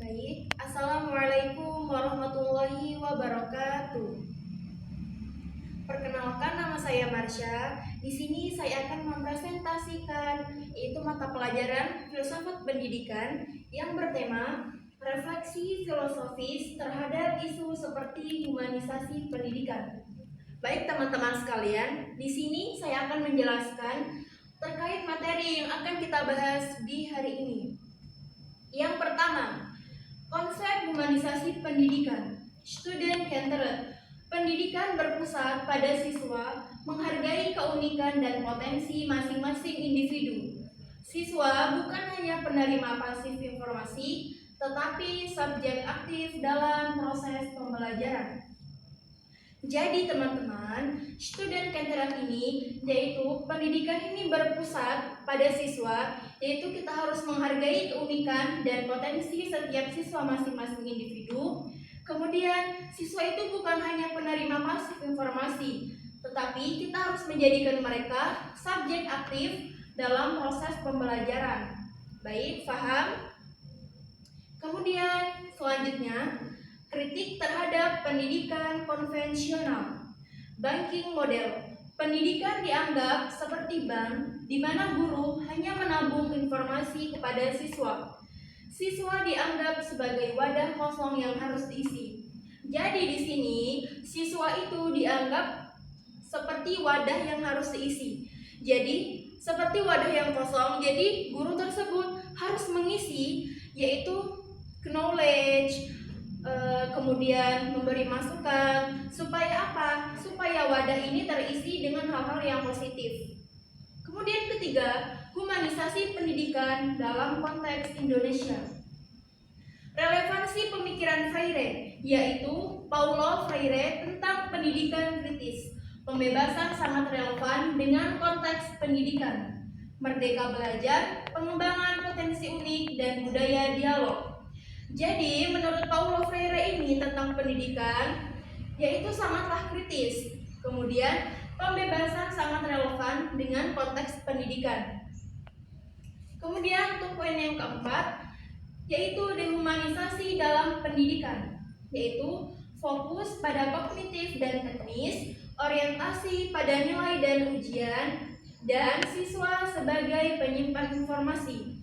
Baik, Assalamualaikum warahmatullahi wabarakatuh. Perkenalkan, nama saya Marsha. Di sini saya akan mempresentasikan yaitu mata pelajaran Filsafat Pendidikan yang bertema refleksi filosofis terhadap isu seperti humanisasi pendidikan. Baik teman-teman sekalian, di sini saya akan menjelaskan terkait materi yang akan kita bahas di hari ini. Yang pertama, konsep humanisasi pendidikan, student-centered. Pendidikan berpusat pada siswa, menghargai keunikan dan potensi masing-masing individu. Siswa bukan hanya penerima pasif informasi, tetapi subjek aktif dalam proses pembelajaran. Jadi teman-teman, student centered ini yaitu pendidikan ini berpusat pada siswa, yaitu kita harus menghargai keunikan dan potensi setiap siswa masing-masing individu. Kemudian siswa itu bukan hanya penerima pasif informasi, tetapi kita harus menjadikan mereka subjek aktif dalam proses pembelajaran. Baik, paham? Kemudian selanjutnya, kritik terhadap pendidikan konvensional. Banking model. Pendidikan dianggap seperti bank di mana guru hanya menabung informasi kepada siswa. Siswa dianggap sebagai wadah kosong yang harus diisi. Jadi di sini siswa itu dianggap seperti wadah yang harus diisi. Jadi seperti wadah yang kosong, jadi guru tersebut harus mengisi yaitu knowledge, kemudian memberi masukan supaya apa? Supaya wadah ini terisi dengan hal-hal yang positif. Kemudian ketiga, humanisasi pendidikan dalam konteks Indonesia. Relevansi pemikiran Freire, yaitu Paulo Freire tentang pendidikan kritis. Pembebasan sangat relevan dengan konteks pendidikan. Merdeka belajar, pengembangan potensi unik dan budaya dialog. Jadi, menurut Paulo Freire ini tentang pendidikan, yaitu sangatlah kritis. Kemudian, pembebasan sangat relevan dengan konteks pendidikan. Kemudian, untuk poin yang keempat, yaitu dehumanisasi dalam pendidikan, yaitu fokus pada kognitif dan teknis, orientasi pada nilai dan ujian, dan siswa sebagai penyimpan informasi.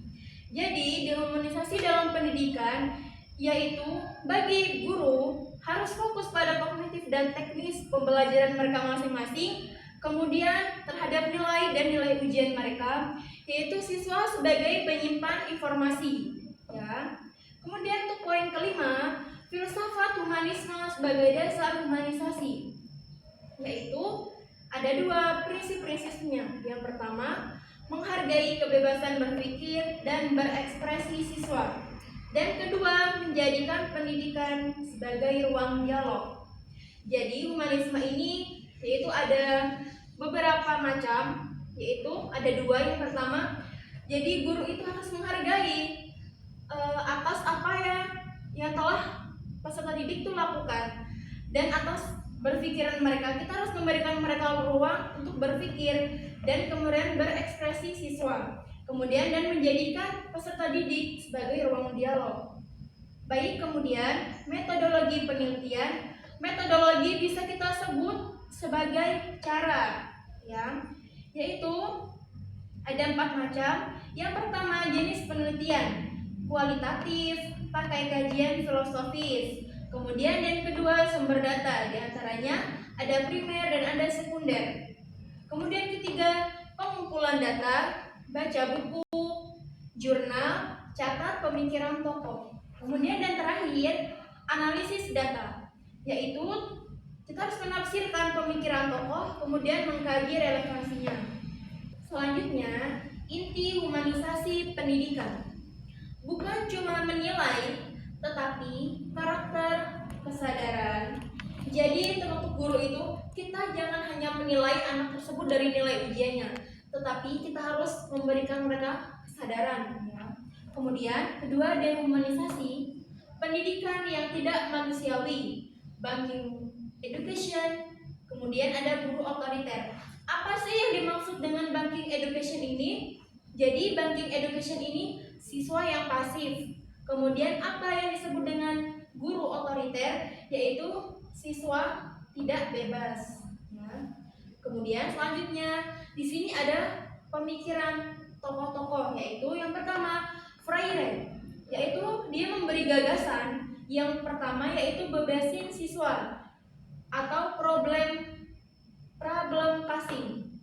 Jadi, dehumanisasi dalam pendidikan yaitu bagi guru harus fokus pada kognitif dan teknis pembelajaran mereka masing-masing, kemudian terhadap nilai dan nilai ujian mereka, yaitu siswa sebagai penyimpan informasi. Ya. Kemudian untuk poin kelima, filsafat humanisme sebagai dasar humanisasi, yaitu ada dua prinsip-prinsipnya. Yang pertama, menghargai kebebasan berpikir dan berekspresi siswa. Dan kedua, menjadikan pendidikan sebagai ruang dialog. Jadi humanisme ini yaitu ada beberapa macam, yaitu ada dua. Yang pertama, jadi guru itu harus menghargai atas apa yang telah peserta didik itu lakukan, dan atas berpikiran mereka. Kita harus memberikan mereka ruang untuk berpikir dan kemudian berekspresi siswa, kemudian dan menjadikan peserta didik sebagai ruang dialog. Baik, kemudian metodologi penelitian. Metodologi bisa kita sebut sebagai cara, ya, yaitu ada 4 macam. Yang pertama, jenis penelitian kualitatif, pakai kajian filosofis. Kemudian yang kedua, sumber data, diantaranya ada primer dan ada sekunder. Kemudian ketiga, pengumpulan data, baca buku, jurnal, catat pemikiran tokoh. Kemudian dan terakhir, analisis data, yaitu kita harus menafsirkan pemikiran tokoh, kemudian mengkaji relevansinya. Selanjutnya, inti humanisasi pendidikan. Bukan cuma menilai, tetapi karakter, kesadaran. Jadi untuk guru itu kita jangan hanya menilai anak tersebut dari nilai ujiannya, tetapi kita harus memberikan mereka kesadaran, ya. Kemudian kedua, dehumanisasi pendidikan yang tidak manusiawi, banking education. Kemudian ada guru otoriter. Apa sih yang dimaksud dengan banking education ini? Jadi banking education ini siswa yang pasif, Kemudian apa yang disebut dengan guru otoriter, yaitu siswa tidak bebas. Ya. Kemudian selanjutnya di sini ada pemikiran tokoh-tokoh, yaitu yang pertama Freire, yaitu dia memberi gagasan yang pertama yaitu bebasin siswa atau problem casing.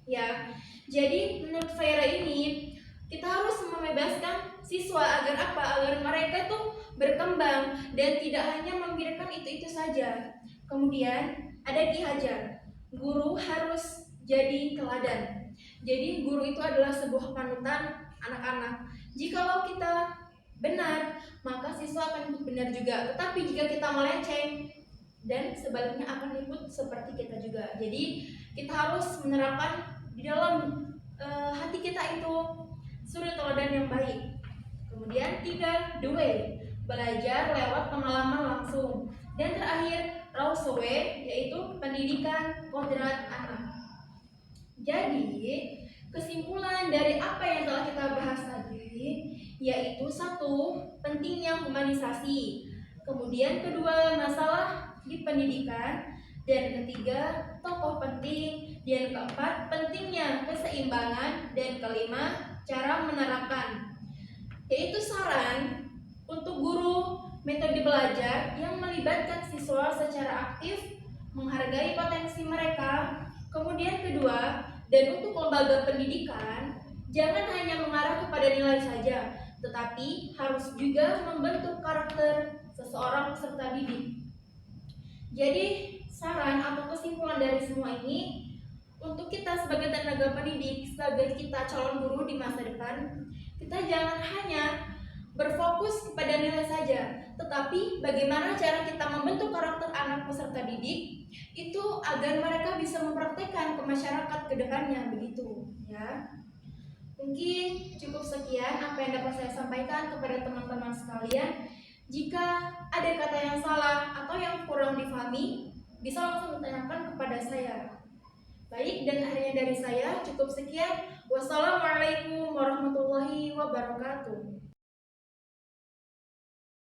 Ya, jadi menurut Freire ini kita harus membebaskan siswa agar apa? Agar mereka tuh berkembang dan tidak hanya memikirkan itu saja. Kemudian ada Ki Hajar. Guru harus jadi teladan. Jadi guru itu adalah sebuah panutan anak-anak. Jikalau kita benar, maka siswa akan ikut benar juga. Tetapi jika kita melenceng dan sebaliknya akan ikut seperti kita juga. Jadi kita harus menerapkan di dalam hati kita itu suri teladan yang baik. Kemudian 3, the way, belajar lewat pengalaman langsung. Dan terakhir, Rousseau, yaitu pendidikan kodrat anak. Jadi, kesimpulan dari apa yang telah kita bahas tadi, yaitu 1, pentingnya humanisasi. Kemudian kedua, masalah di pendidikan. Dan ketiga, tokoh penting. Dan keempat, pentingnya keseimbangan. Dan kelima, cara menerapkan, yaitu saran untuk guru metode belajar yang melibatkan siswa secara aktif, menghargai potensi mereka. Kemudian kedua, dan untuk lembaga pendidikan, jangan hanya mengarah kepada nilai saja, tetapi harus juga membentuk karakter seseorang peserta didik. Jadi saran atau kesimpulan dari semua ini, untuk kita sebagai tenaga pendidik, sebagai kita calon guru di masa depan, kita jangan hanya berfokus kepada nilai saja, tetapi bagaimana cara kita membentuk karakter anak peserta didik itu agar mereka bisa mempraktekkan ke masyarakat ke depannya, begitu ya. Mungkin cukup sekian apa yang dapat saya sampaikan kepada teman-teman sekalian. Jika ada kata yang salah atau yang kurang difahami, bisa langsung ditanyakan kepada saya. Baik, dan akhirnya dari saya cukup sekian. Wassalamualaikum warahmatullahi wabarakatuh.